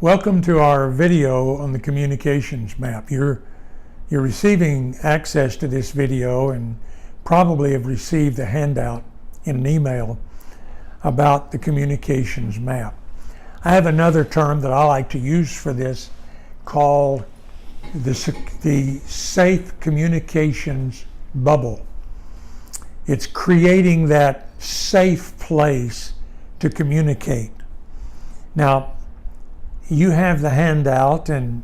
Welcome to our video on the communications map. You're receiving access to this video and probably have received a handout in an email about the communications map. I have another term that I like to use for this called the safe communications bubble. It's creating that safe place to communicate. Now, you have the handout and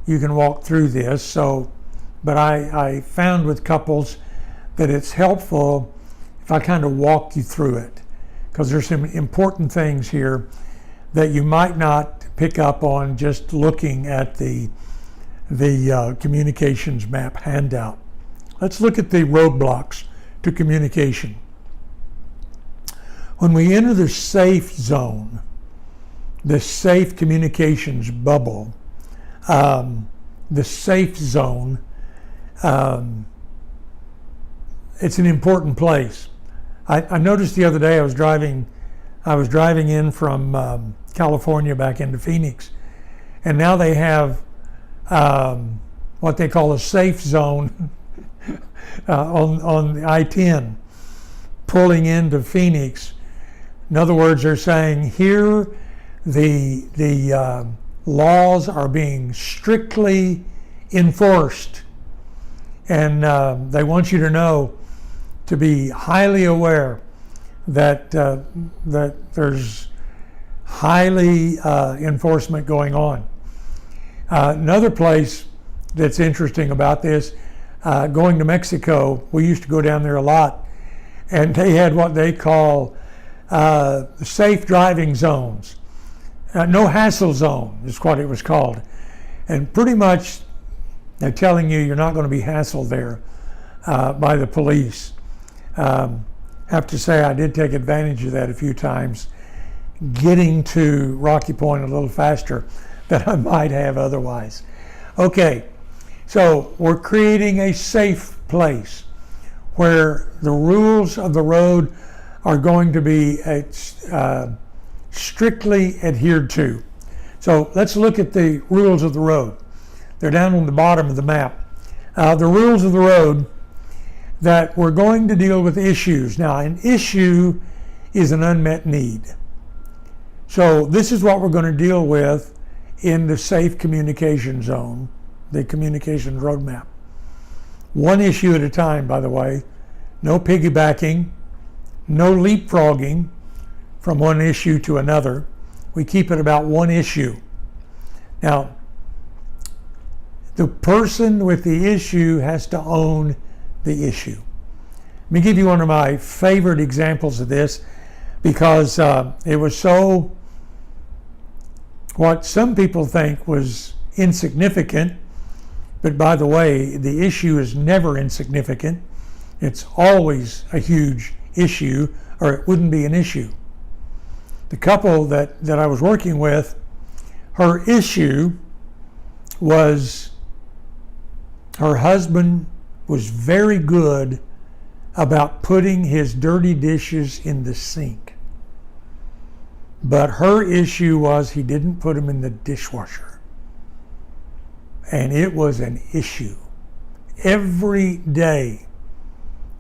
you can walk through this, but I found with couples that it's helpful if I kind of walk you through it, because there's some important things here that you might not pick up on just looking at the communications map handout. Let's look at the roadblocks to communication. When we enter the safe zone, the safe communications bubble, the safe zone, it's an important place. I noticed the other day I was driving in from California back into Phoenix, and now they have what they call a safe zone on the I-10 pulling into Phoenix. In other words, they're saying here the laws are being strictly enforced, and they want you to know, to be highly aware that there's highly enforcement going on. Another place that's interesting about this, going to Mexico, we used to go down there a lot, and they had what they call safe driving zones. No hassle zone is what it was called. And pretty much they're telling you you're not going to be hassled there by the police. Have to say I did take advantage of that a few times, getting to Rocky Point a little faster than I might have otherwise. Okay, so we're creating a safe place where the rules of the road are going to be strictly adhered to. So let's look at the rules of the road. They're down on the bottom of the map. The rules of the road, that we're going to deal with issues. Now, an issue is an unmet need. So this is what we're going to deal with in the safe communication zone, the communications roadmap. One issue at a time, by the way. No piggybacking, no leapfrogging from one issue to another. We keep it about one issue. Now, the person with the issue has to own the issue. Let me give you one of my favorite examples of this, because it was so, what some people think was insignificant, but by the way, the issue is never insignificant. It's always a huge issue, or it wouldn't be an issue. The couple that I was working with, her issue was her husband was very good about putting his dirty dishes in the sink. But her issue was he didn't put them in the dishwasher. And it was an issue. Every day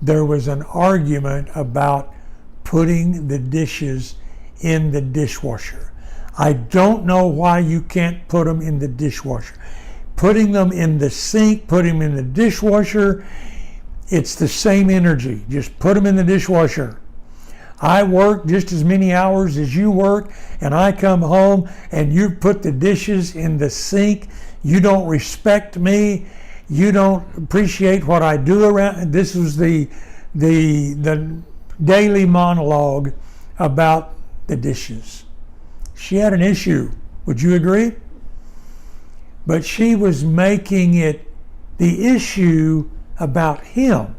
there was an argument about putting the dishes in the dishwasher. I don't know why you can't put them in the dishwasher. Putting them in the sink, putting them in the dishwasher, it's the same energy. Just put them in the dishwasher. I work just as many hours as you work, and I come home and you put the dishes in the sink. You don't respect me. You don't appreciate what I do around. This was the daily monologue about the dishes. She had an issue. Would you agree? But she was making it the issue about him.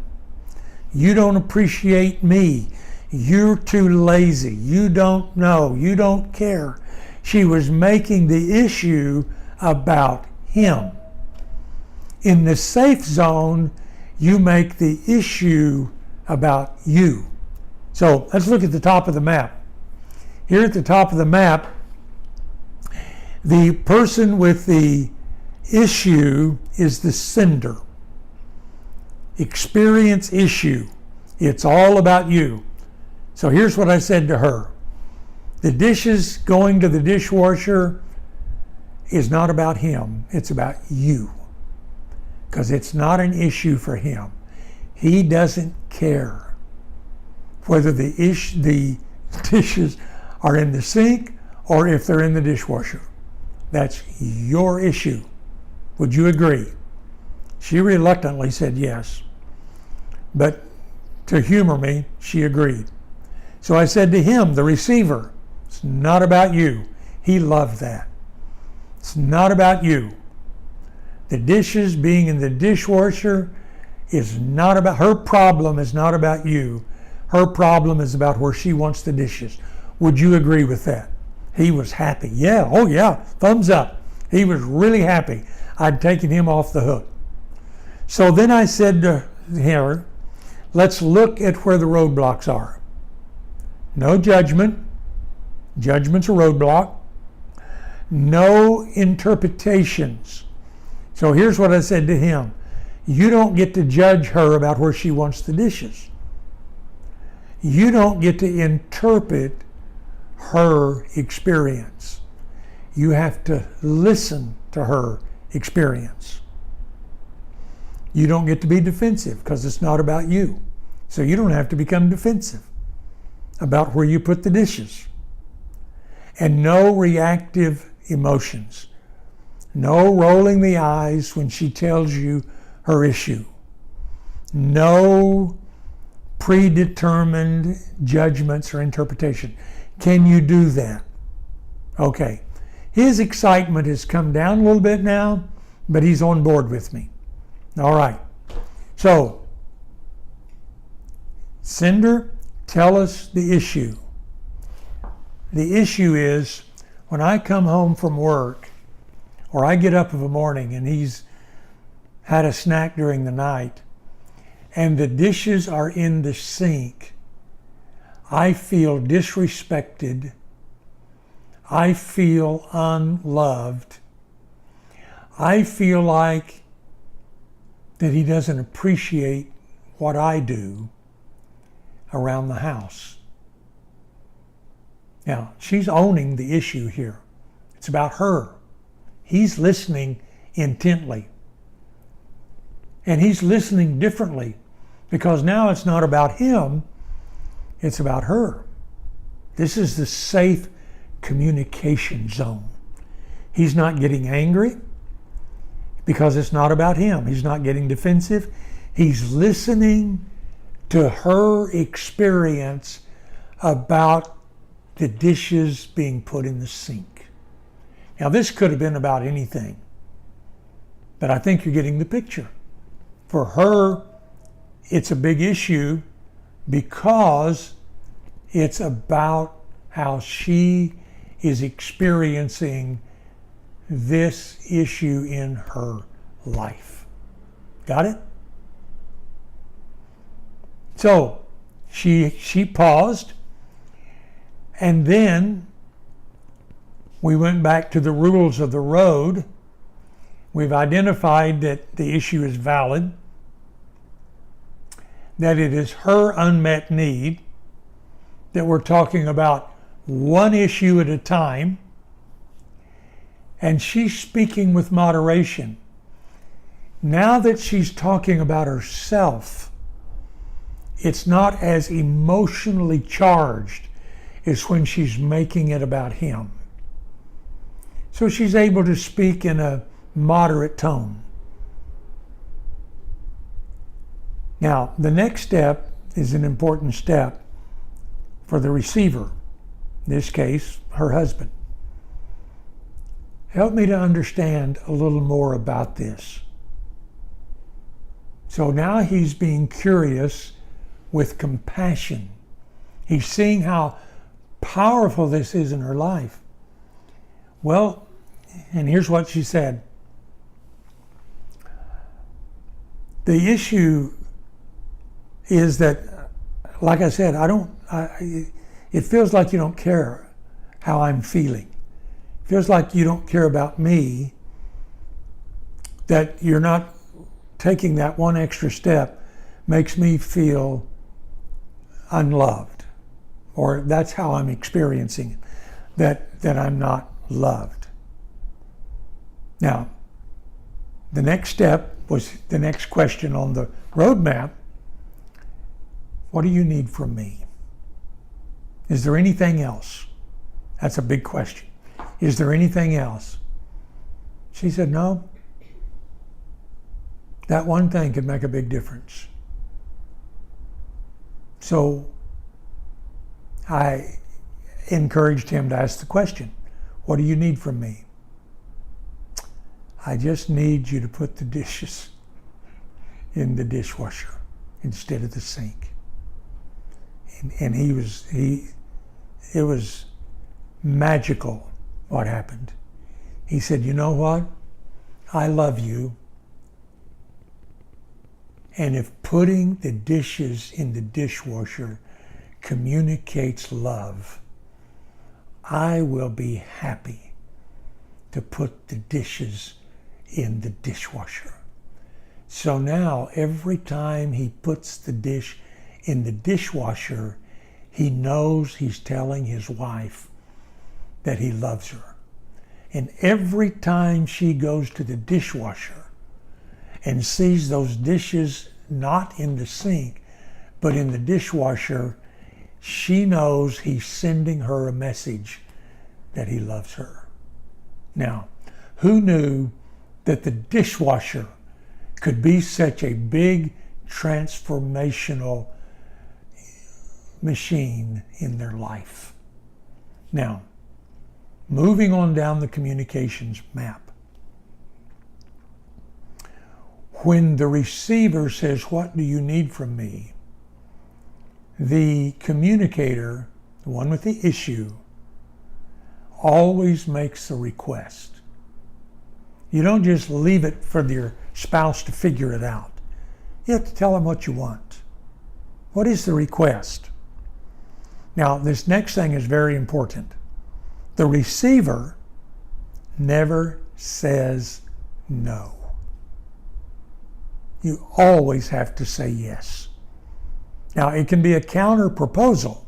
You don't appreciate me. You're too lazy. You don't know. You don't care. She was making the issue about him. In the safe zone, you make the issue about you. So let's look at the top of the map. Here at the top of the map, The person with the issue is the sender. Experience issue. It's all about you. So here's what I said to her. The dishes going to the dishwasher is not about him. It's about you. Because it's not an issue for him. He doesn't care whether the dishes are in the sink or if they're in the dishwasher. That's your issue. Would you agree? She reluctantly said yes. But to humor me, she agreed. So I said to him, the receiver, it's not about you. He loved that. It's not about you. The dishes being in the dishwasher is not about, her problem is not about you. Her problem is about where she wants the dishes. Would you agree with that? He was happy. Yeah, oh yeah, thumbs up. He was really happy. I'd taken him off the hook. So then I said to her, let's look at where the roadblocks are. No judgment. Judgment's a roadblock. No interpretations. So here's what I said to him. You don't get to judge her about where she wants the dishes. You don't get to interpret her experience. You have to listen to her experience. You don't get to be defensive because it's not about you. So you don't have to become defensive about where you put the dishes. And no reactive emotions. No rolling the eyes when she tells you her issue. No predetermined judgments or interpretation. Can you do that? Okay. His excitement has come down a little bit now, but he's on board with me. All right. So, sender, tell us the issue. The issue is when I come home from work or I get up of a morning and he's had a snack during the night and the dishes are in the sink, I feel disrespected. I feel unloved. I feel like that he doesn't appreciate what I do around the house. Now, she's owning the issue here. It's about her. He's listening intently. And he's listening differently because now it's not about him, it's about her. This is the safe communication zone. He's not getting angry because it's not about him. He's not getting defensive. He's listening to her experience about the dishes being put in the sink. Now, this could have been about anything, but I think you're getting the picture. For her, it's a big issue because it's about how she is experiencing this issue in her life. Got it? So she paused, and then we went back to the rules of the road. We've identified that the issue is valid, that it is her unmet need, that we're talking about one issue at a time, and she's speaking with moderation. Now that she's talking about herself, it's not as emotionally charged as when she's making it about him. So she's able to speak in a moderate tone. Now, the next step is an important step for the receiver, in this case, her husband. Help me to understand a little more about this. So now he's being curious with compassion. He's seeing how powerful this is in her life. Well, and here's what she said. The issue is that, like I said, it feels like you don't care how I'm feeling. It feels like you don't care about me, that you're not taking that one extra step, makes me feel unloved, or that's how I'm experiencing it, that I'm not loved. Now, the next step was the next question on the roadmap. What do you need from me? Is there anything else? That's a big question. Is there anything else? She said, no. That one thing could make a big difference. So I encouraged him to ask the question, what do you need from me? I just need you to put the dishes in the dishwasher instead of the sink. And it was magical what happened. He said, you know what? I love you. And if putting the dishes in the dishwasher communicates love, I will be happy to put the dishes in the dishwasher. So now every time he puts the dish in the dishwasher, he knows he's telling his wife that he loves her. And every time she goes to the dishwasher and sees those dishes not in the sink, but in the dishwasher, she knows he's sending her a message that he loves her. Now, who knew that the dishwasher could be such a big transformational machine in their life? Now, moving on down the communications map. When the receiver says, what do you need from me? The communicator, the one with the issue, always makes a request. You don't just leave it for your spouse to figure it out. You have to tell them what you want. What is the request? Now, this next thing is very important. The receiver never says no. You always have to say yes. Now, it can be a counter proposal,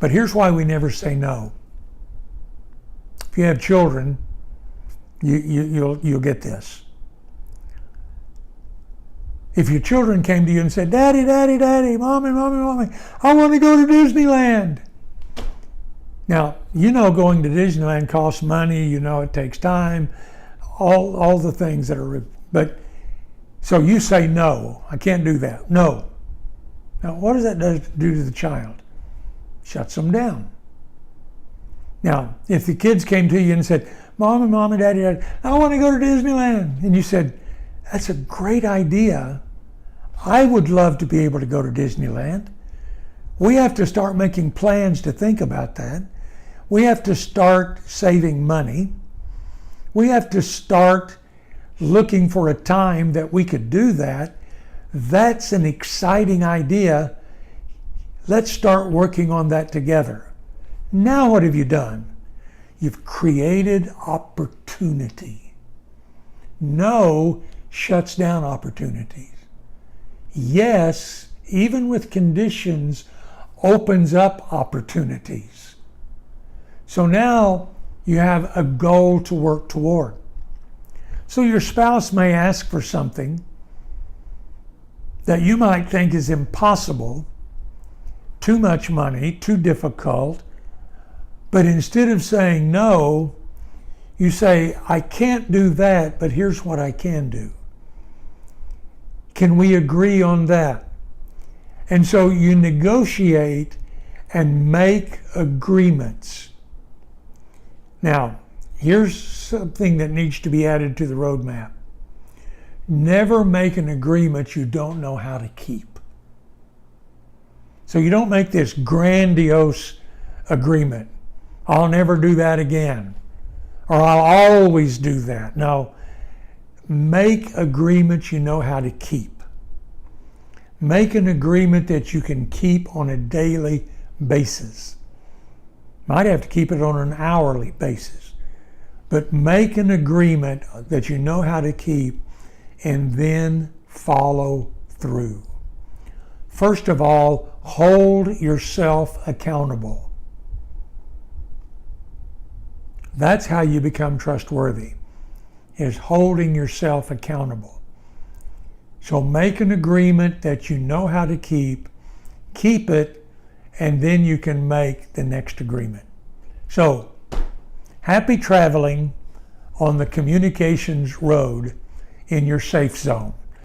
but here's why we never say no. If you have children, you'll get this. If your children came to you and said, Daddy, Daddy, Daddy, Mommy, Mommy, Mommy, I want to go to Disneyland. Now, you know going to Disneyland costs money, you know it takes time, all the things that are, but so you say no, I can't do that. No. Now, what does that do to the child? Shuts them down. Now, if the kids came to you and said, Mommy, Mommy, Daddy, Daddy, I want to go to Disneyland. And you said, that's a great idea. I would love to be able to go to Disneyland. We have to start making plans to think about that. We have to start saving money. We have to start looking for a time that we could do that. That's an exciting idea. Let's start working on that together. Now what have you done? You've created opportunity. No shuts down opportunities. Yes, even with conditions, opens up opportunities. So now you have a goal to work toward. So your spouse may ask for something that you might think is impossible, too much money, too difficult, but instead of saying no, you say, I can't do that, but here's what I can do. Can we agree on that? And so you negotiate and make agreements. Now, here's something that needs to be added to the roadmap. Never make an agreement you don't know how to keep. So you don't make this grandiose agreement. I'll never do that again. Or I'll always do that. No, make agreements you know how to keep. Make an agreement that you can keep on a daily basis. Might have to keep it on an hourly basis. But make an agreement that you know how to keep and then follow through. First of all, hold yourself accountable. That's how you become trustworthy, is holding yourself accountable. So make an agreement that you know how to keep it, and then you can make the next agreement. So, happy traveling on the communications road in your safe zone.